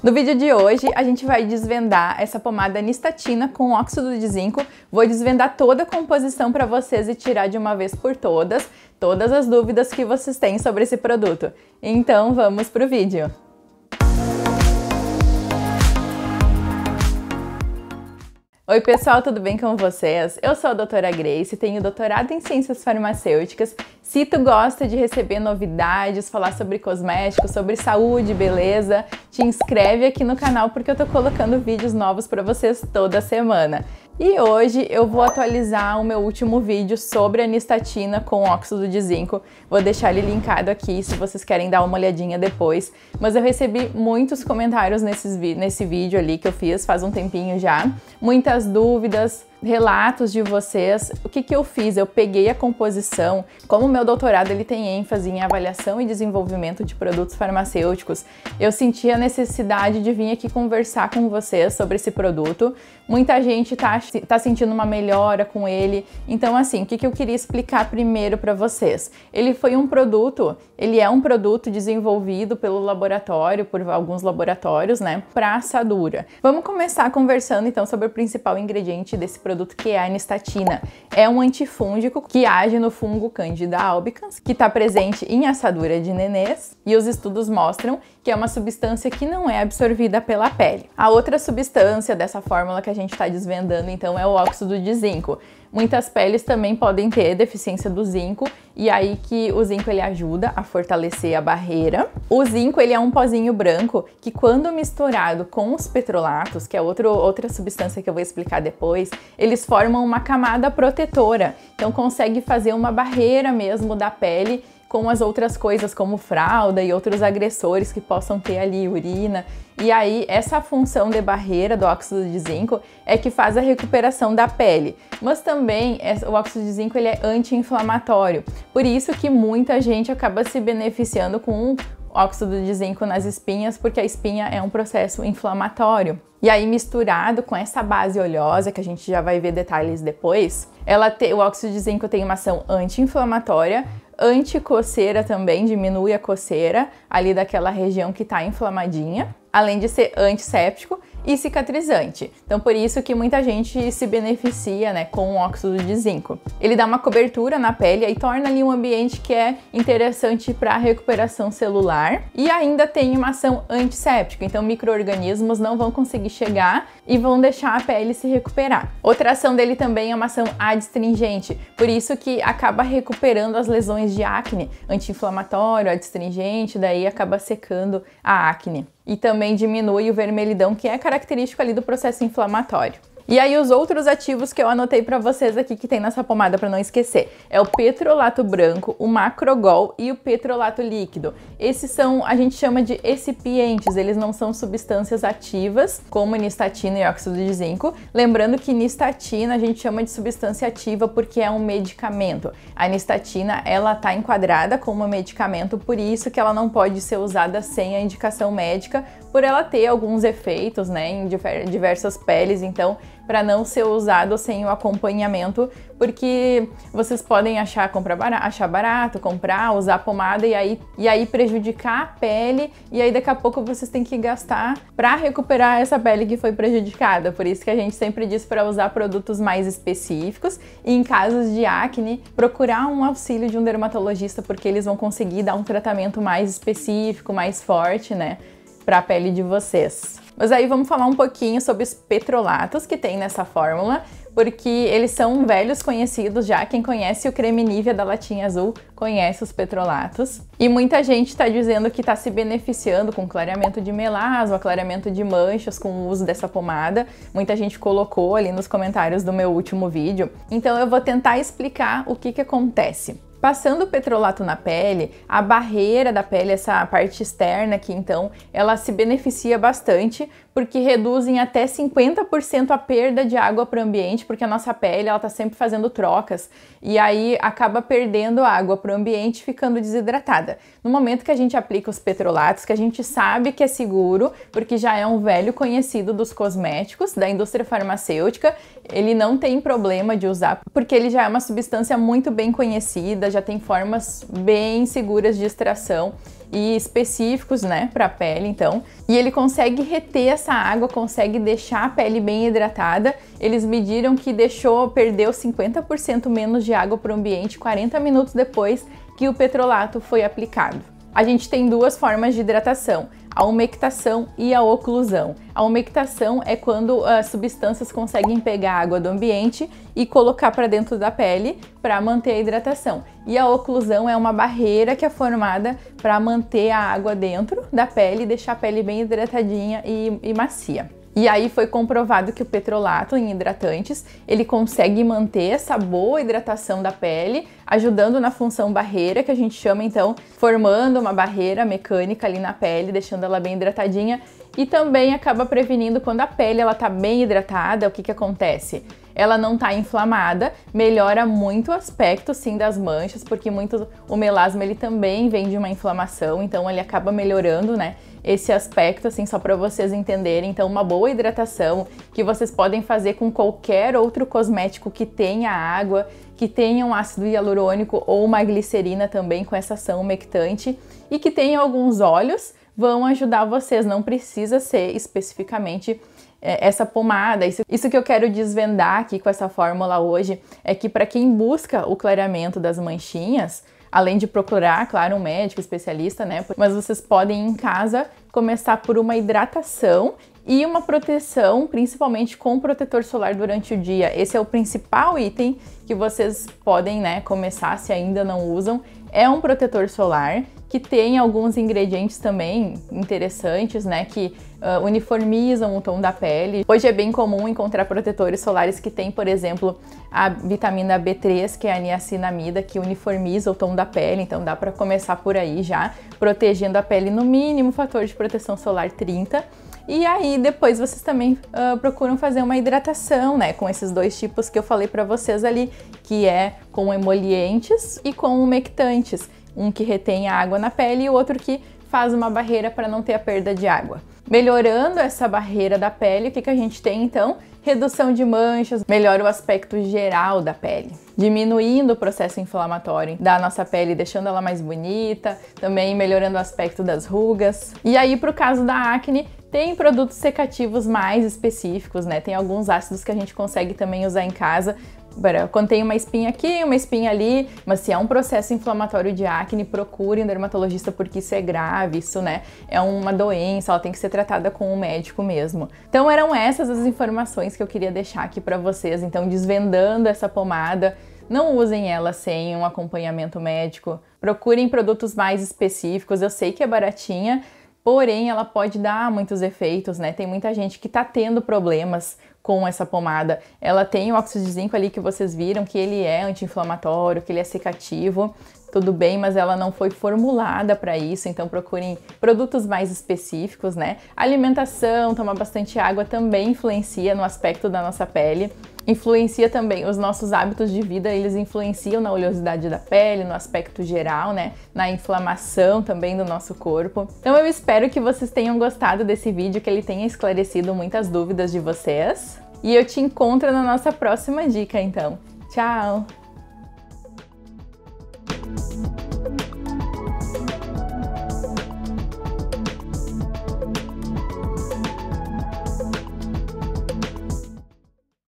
No vídeo de hoje, a gente vai desvendar essa pomada Nistatina com óxido de zinco. Vou desvendar toda a composição para vocês e tirar de uma vez por todas as dúvidas que vocês têm sobre esse produto. Então, vamos pro vídeo. Oi pessoal, tudo bem com vocês? Eu sou a doutora Grace, tenho doutorado em Ciências Farmacêuticas. Se tu gosta de receber novidades, falar sobre cosméticos, sobre saúde, beleza, te inscreve aqui no canal porque eu tô colocando vídeos novos para vocês toda semana. E hoje eu vou atualizar o meu último vídeo sobre a Nistatina com óxido de zinco. Vou deixar ele linkado aqui se vocês querem dar uma olhadinha depois. Mas eu recebi muitos comentários nesse vídeo ali que eu fiz faz um tempinho já. Muitas dúvidas, relatos de vocês. O que eu fiz? Eu peguei a composição. Como o meu doutorado ele tem ênfase em avaliação e desenvolvimento de produtos farmacêuticos, eu senti a necessidade de vir aqui conversar com vocês sobre esse produto. Muita gente tá sentindo uma melhora com ele. Então, assim, o que eu queria explicar primeiro para vocês? Ele é um produto desenvolvido pelo laboratório, por alguns laboratórios, né, para assadura. Vamos começar conversando então sobre o principal ingrediente desse produto, que é a Nistatina. É um antifúngico que age no fungo Candida albicans, que está presente em assadura de nenês, e os estudos mostram que é uma substância que não é absorvida pela pele. A outra substância dessa fórmula que a gente está desvendando então é o óxido de zinco. Muitas peles também podem ter deficiência do zinco, e aí que o zinco ele ajuda a fortalecer a barreira. O zinco ele é um pozinho branco que, quando misturado com os petrolatos, que é outra substância que eu vou explicar depois, eles formam uma camada protetora. Então consegue fazer uma barreira mesmo da pele com as outras coisas como fralda e outros agressores que possam ter ali, urina. E aí essa função de barreira do óxido de zinco é que faz a recuperação da pele. Mas também o óxido de zinco ele é anti-inflamatório. Por isso que muita gente acaba se beneficiando com óxido de zinco nas espinhas, porque a espinha é um processo inflamatório. E aí, misturado com essa base oleosa, que a gente já vai ver detalhes depois, o óxido de zinco tem uma ação anti-inflamatória, anti-coceira também, diminui a coceira ali daquela região que está inflamadinha, além de ser antisséptico e cicatrizante. Então, por isso que muita gente se beneficia, né, com o óxido de zinco. Ele dá uma cobertura na pele e torna ali um ambiente que é interessante para a recuperação celular, e ainda tem uma ação antisséptica, então micro-organismos não vão conseguir chegar e vão deixar a pele se recuperar. Outra ação dele também é uma ação adstringente, por isso que acaba recuperando as lesões de acne, anti-inflamatório, adstringente, daí acaba secando a acne. E também diminui o vermelhidão, que é característico ali do processo inflamatório. E aí os outros ativos que eu anotei para vocês aqui que tem nessa pomada para não esquecer é o petrolato branco, o macrogol e o petrolato líquido. Esses a gente chama de excipientes, eles não são substâncias ativas como nistatina e óxido de zinco. Lembrando que nistatina a gente chama de substância ativa porque é um medicamento. A nistatina ela está enquadrada como um medicamento, por isso que ela não pode ser usada sem a indicação médica, por ela ter alguns efeitos, né, em diversas peles, então para não ser usado sem o acompanhamento, porque vocês podem achar barato, comprar, usar a pomada e aí prejudicar a pele, e aí daqui a pouco vocês têm que gastar para recuperar essa pele que foi prejudicada. Por isso que a gente sempre diz para usar produtos mais específicos, e em casos de acne, procurar um auxílio de um dermatologista, porque eles vão conseguir dar um tratamento mais específico, mais forte, né, para a pele de vocês. Mas aí vamos falar um pouquinho sobre os petrolatos que tem nessa fórmula, porque eles são velhos conhecidos já. Quem conhece o creme Nivea da latinha azul conhece os petrolatos. E muita gente está dizendo que está se beneficiando com clareamento de melasma, clareamento de manchas com o uso dessa pomada. Muita gente colocou ali nos comentários do meu último vídeo. Então eu vou tentar explicar o que acontece. Passando o petrolato na pele, a barreira da pele, essa parte externa aqui, então, ela se beneficia bastante, porque reduzem até 50% a perda de água para o ambiente, porque a nossa pele ela tá sempre fazendo trocas e aí acaba perdendo água para o ambiente, ficando desidratada. No momento que a gente aplica os petrolatos, que a gente sabe que é seguro, porque já é um velho conhecido dos cosméticos, da indústria farmacêutica, ele não tem problema de usar, porque ele já é uma substância muito bem conhecida, já tem formas bem seguras de extração. e específicos, né, para a pele, então. E ele consegue reter essa água, consegue deixar a pele bem hidratada. Eles mediram que perdeu 50% menos de água para o ambiente 40 minutos depois que o petrolato foi aplicado. A gente tem duas formas de hidratação, a umectação e a oclusão. A umectação é quando as substâncias conseguem pegar a água do ambiente e colocar para dentro da pele para manter a hidratação. E a oclusão é uma barreira que é formada para manter a água dentro da pele e deixar a pele bem hidratadinha e macia. E aí foi comprovado que o petrolato em hidratantes, ele consegue manter essa boa hidratação da pele, ajudando na função barreira, que a gente chama então, formando uma barreira mecânica ali na pele, deixando ela bem hidratadinha, e também acaba prevenindo quando a pele ela tá bem hidratada, o que acontece? Ela não está inflamada, melhora muito o aspecto sim das manchas, porque o melasma ele também vem de uma inflamação, então ele acaba melhorando, né, esse aspecto, assim, só para vocês entenderem. Então, uma boa hidratação que vocês podem fazer com qualquer outro cosmético que tenha água, que tenha um ácido hialurônico ou uma glicerina também com essa ação umectante e que tenha alguns óleos, vão ajudar vocês, não precisa ser especificamente essa pomada. Isso que eu quero desvendar aqui com essa fórmula hoje é que para quem busca o clareamento das manchinhas, além de procurar, claro, um médico especialista, né? Mas vocês podem em casa começar por uma hidratação e uma proteção, principalmente com protetor solar durante o dia. Esse é o principal item que vocês podem, né, começar se ainda não usam. É um protetor solar que tem alguns ingredientes também interessantes, né, que uniformizam o tom da pele. Hoje é bem comum encontrar protetores solares que tem, por exemplo, a vitamina B3, que é a niacinamida, que uniformiza o tom da pele, então dá para começar por aí já, protegendo a pele no mínimo fator de proteção solar 30. E aí depois vocês também procuram fazer uma hidratação, né, com esses dois tipos que eu falei para vocês ali, que é com emolientes e com umectantes. Um que retém a água na pele e o outro que faz uma barreira para não ter a perda de água. Melhorando essa barreira da pele, o que a gente tem então? Redução de manchas, melhora o aspecto geral da pele, diminuindo o processo inflamatório da nossa pele, deixando ela mais bonita, também melhorando o aspecto das rugas. E aí, pro caso da acne, tem produtos secativos mais específicos, né? Tem alguns ácidos que a gente consegue também usar em casa quando tem uma espinha aqui, uma espinha ali, mas se é um processo inflamatório de acne, procure um dermatologista porque isso é grave, isso, né, é uma doença, ela tem que ser tratada com um médico mesmo. Então eram essas as informações que eu queria deixar aqui para vocês, então desvendando essa pomada. Não usem ela sem um acompanhamento médico, procurem produtos mais específicos, eu sei que é baratinha, porém ela pode dar muitos efeitos, né? Tem muita gente que tá tendo problemas com essa pomada. Ela tem o óxido de zinco ali que vocês viram, que ele é anti-inflamatório, que ele é secativo, tudo bem, mas ela não foi formulada para isso, então procurem produtos mais específicos, né? Alimentação, tomar bastante água também influencia no aspecto da nossa pele. Influencia também os nossos hábitos de vida, eles influenciam na oleosidade da pele, no aspecto geral, né? Na inflamação também do nosso corpo. Então eu espero que vocês tenham gostado desse vídeo, que ele tenha esclarecido muitas dúvidas de vocês. E eu te encontro na nossa próxima dica, então. Tchau!